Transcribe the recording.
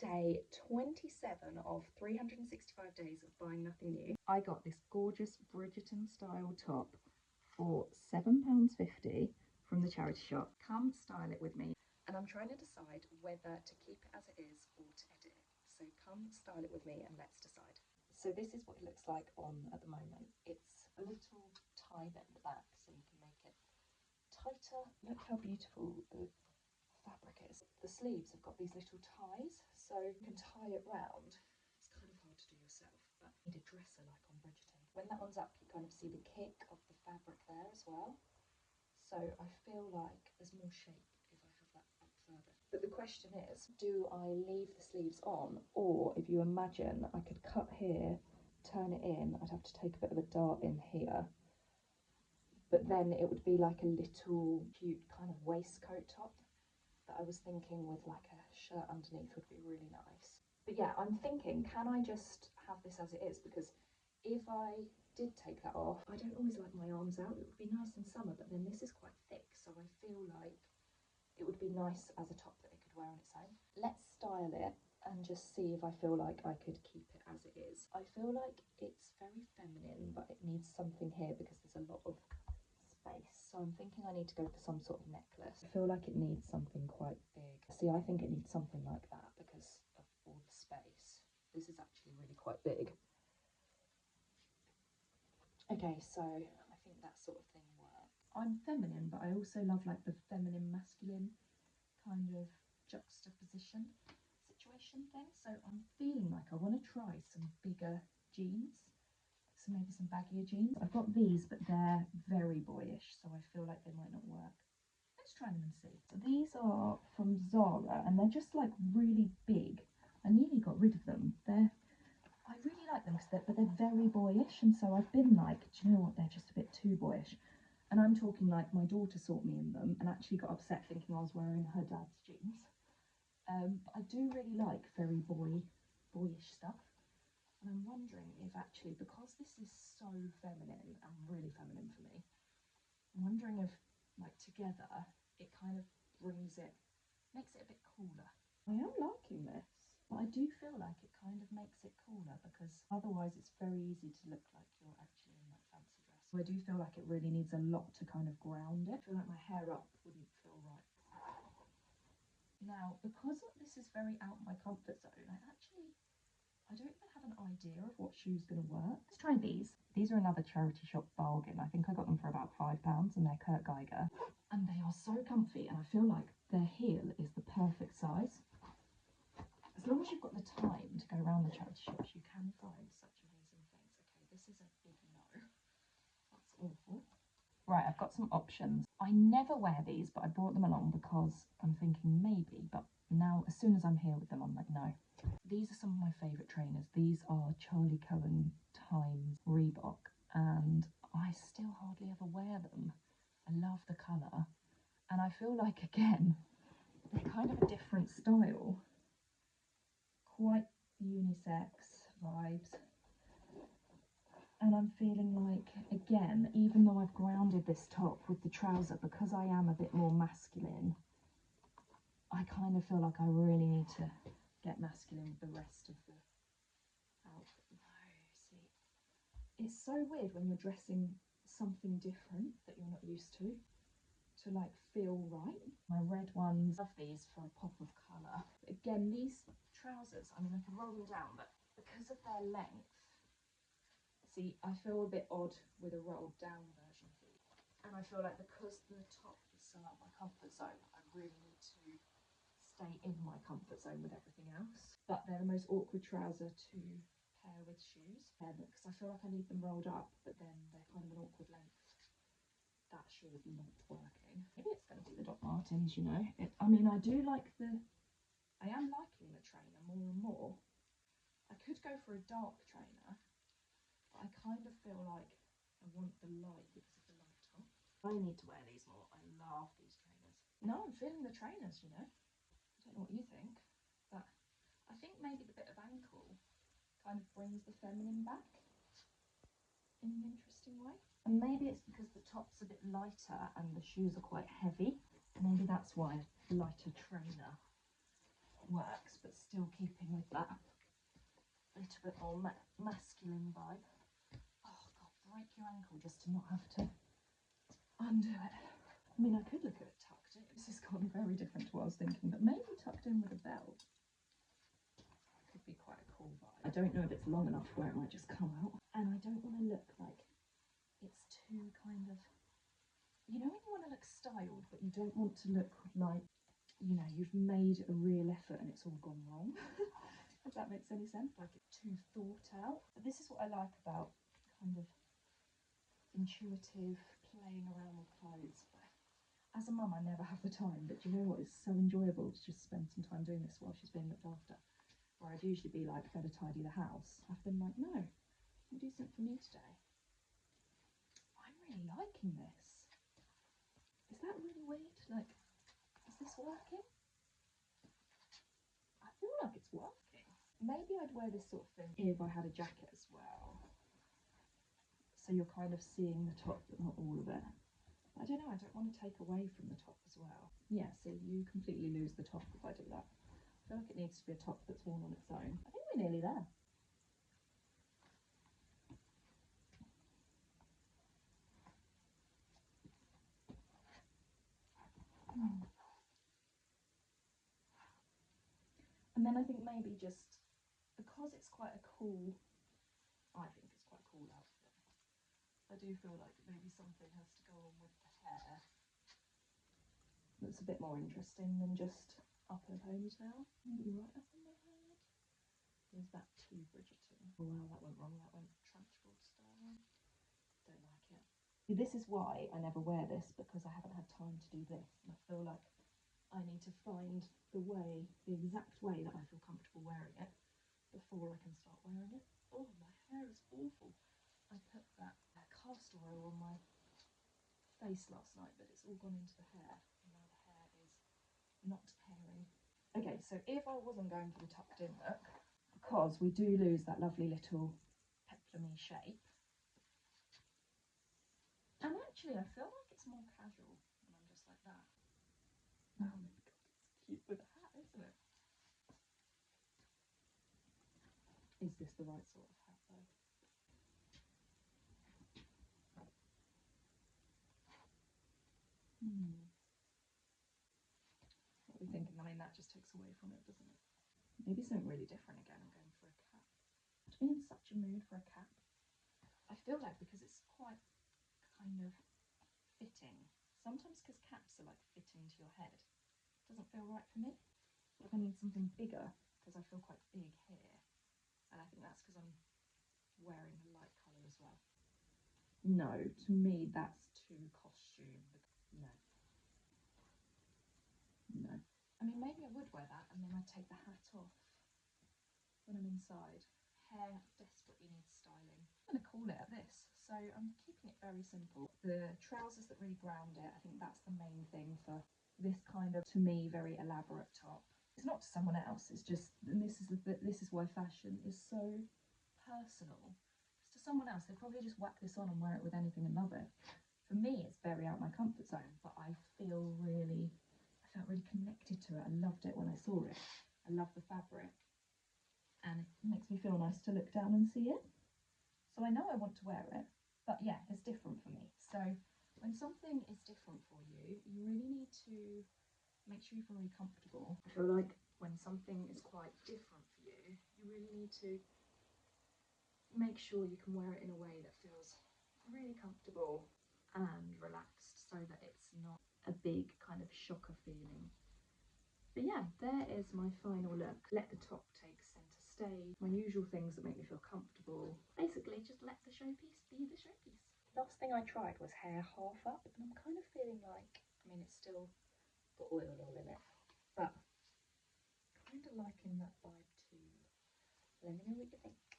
Day 27 of 365 days of buying nothing new. I got this gorgeous Bridgerton style top for £7.50 from the charity shop. Come style it with me. And I'm trying to decide whether to keep it as it is or to edit it. So come style it with me and let's decide. So this is what it looks like on at the moment. It's a little tie bit at the back so you can make it tighter. Look how beautiful the fabric is. The sleeves have got these little ties so you can tie it round. It's kind of hard to do yourself, but I need a dresser like on Bridgerton. When that one's up you kind of see the kick of the fabric there as well. So I feel like there's more shape if I have that up further. But the question is, do I leave the sleeves on, or if you imagine I could cut here, turn it in, I'd have to take a bit of a dart in here, but then it would be like a little cute kind of waistcoat top that I was thinking with like a shirt underneath would be really nice. But yeah, I'm thinking, can I just have this as it is? Because if I did take that off, I don't always like my arms out. It would be nice in summer, but then this is quite thick, so I feel like it would be nice as a top that it could wear on its own. Let's style it and just see if I feel like I could keep it as it is. I feel like it's very feminine, but it needs something here because there's a lot of space. So I'm thinking I need to go for some sort of necklace. I feel like it needs something quite big. See, I think it needs something like that because of all the space. This is actually really quite big. Okay, so I think that sort of thing works. I'm feminine, but I also love like the feminine masculine kind of juxtaposition situation thing. So I'm feeling like I want to try some bigger jeans, so maybe some baggier jeans. I've got these, but they're very boyish, so I feel like they might not work. Let's try them and see. So these are from Zara, and they're just like really big. I nearly got rid of them. I really like them, but they're very boyish, and so I've been like, do you know what, they're just a bit too boyish. And I'm talking like my daughter saw me in them and actually got upset thinking I was wearing her dad's jeans. But I do really like very boyish stuff. And I'm wondering if actually, because this is so feminine and really feminine for me, I'm wondering if like together it kind of makes it a bit cooler. I am liking this, but I do feel like it kind of makes it cooler because otherwise it's very easy to look like you're actually in that fancy dress. So I do feel like it really needs a lot to kind of ground it. I feel like my hair up wouldn't feel right. Now, because this is very out my comfort zone, I don't even have an idea of what shoe's going to work. Let's try these. These are another charity shop bargain. I think I got them for about £5 and they're Kurt Geiger. And they are so comfy and I feel like their heel is the perfect size. As long as you've got the time to go around the charity shops, you can find such amazing things. Okay, this is a big no. That's awful. Right, I've got some options. I never wear these, but I brought them along because I'm thinking maybe, but now as soon as I'm here with them, I'm like, no. These are some of my favourite trainers. These are Charlie Cohen times Reebok, and I still hardly ever wear them. I love the colour, and I feel like, again, they're kind of a different style. Quite unisex vibes. And I'm feeling like, again, even though I've grounded this top with the trouser, because I am a bit more masculine, I kind of feel like I really need to get masculine with the rest of the outfit. No, see, it's so weird when you're dressing something different that you're not used to like feel right. My red ones, love these for a pop of colour. Again, these trousers, I mean, I can roll them down, but because of their length, see, I feel a bit odd with a rolled down version of these. And I feel like because the top is so out my comfort zone, I really need to stay in my comfort zone with everything else. But they're the most awkward trouser to pair with shoes, because I feel like I need them rolled up, but then they're kind of an awkward length. That shoe is not working. Maybe it's going to be the Doc Martens, you know. I mean, I am liking the trainer more and more. I could go for a dark trainer, but I kind of feel like I want the light because of the light top. I need to wear these more. I love these trainers. No, I'm feeling the trainers, you know. I don't know what you think, but I think maybe the bit of ankle kind of brings the feminine back in an interesting way. And maybe it's because the top's a bit lighter and the shoes are quite heavy. Maybe that's why lighter trainer works, but still keeping with that little bit more masculine vibe. Oh god, break your ankle just to not have to undo it. I mean, I could look at it tucked in. This has gone very different to what I was thinking, but maybe tucked in with a belt could be quite a cool vibe. I don't know if it's long enough where it might just come out, and I don't want to look like it's too kind of, you know, when you want to look styled, but you don't want to look like, you know, you've made a real effort and it's all gone wrong. If that makes any sense, like it's too thought out. But this is what I like about kind of intuitive playing around with clothes. As a mum, I never have the time, but you know what? It's so enjoyable to just spend some time doing this while she's being looked after. Where I'd usually be like, better tidy the house. I've been like, no, you do something for me today. I'm really liking this. Is that really weird? Like, is this working? I feel like it's working. Maybe I'd wear this sort of thing if I had a jacket as well. So you're kind of seeing the top, but not all of it. I don't know, I don't want to take away from the top as well. Yeah, so you completely lose the top if I do that. I feel like it needs to be a top that's worn on its own. I think we're nearly there. And then I think maybe just, because it's quite a cool, I think it's quite a cool outfit, I do feel like maybe something has to go on with the hair that's a bit more interesting than just up a ponytail. Maybe right up in the head. Is that too Bridgerton? Oh wow, that went wrong. That went Trunchbull style. Don't like it. This is why I never wear this, because I haven't had time to do this. And I feel like I need to find the way, the exact way that I feel comfortable wearing it before I can start wearing it. Oh, my hair is awful. I put that castor oil on my face last night, but it's all gone into the hair. And now the hair is not hairy. Okay, so if I wasn't going for the tucked in look, because we do lose that lovely little peplum-y shape, and actually I feel like it's more casual when I'm just like that. Oh my god, it's cute with a hat, isn't it? Is this the right sort of hat though? What are we thinking? I mean, that just takes away from it, doesn't it? Maybe something really different again. I'm going for a cap. I'm in such a mood for a cap. I feel like because it's quite kind of fitting. Sometimes because caps are like fitting to your head, it doesn't feel right for me. Like I need something bigger because I feel quite big here. And I think that's because I'm wearing a light colour as well. No, to me that's too costume. No. No. I mean, maybe I would wear that and then I'd take the hat off when I'm inside. Hair desperately needs styling. I'm going to call it at this, so I'm keeping it very simple. The trousers that really ground it, I think that's the main thing for this kind of, to me, very elaborate top. It's not to someone else, it's just, and this is why fashion is so personal. It's to someone else, they probably just whack this on and wear it with anything and love it. For me, it's very out my comfort zone, but I felt really connected to it. I loved it when I saw it. I love the fabric, and it makes me feel nice to look down and see it. So I know I want to wear it, but yeah, it's different for me. So when something is different for you, you really need to make sure you feel really comfortable. I feel like when something is quite different for you, you really need to make sure you can wear it in a way that feels really comfortable and relaxed, so that it's not a big kind of shocker feeling. But yeah, there is my final look. Let the top take centre stage. My usual things that make me feel comfortable. Basically, just let the showpiece be the showpiece. Last thing I tried was hair half up, and I'm kind of feeling like, I mean, it's still got oil all in it, but kind of liking that vibe too. Let me know what you think.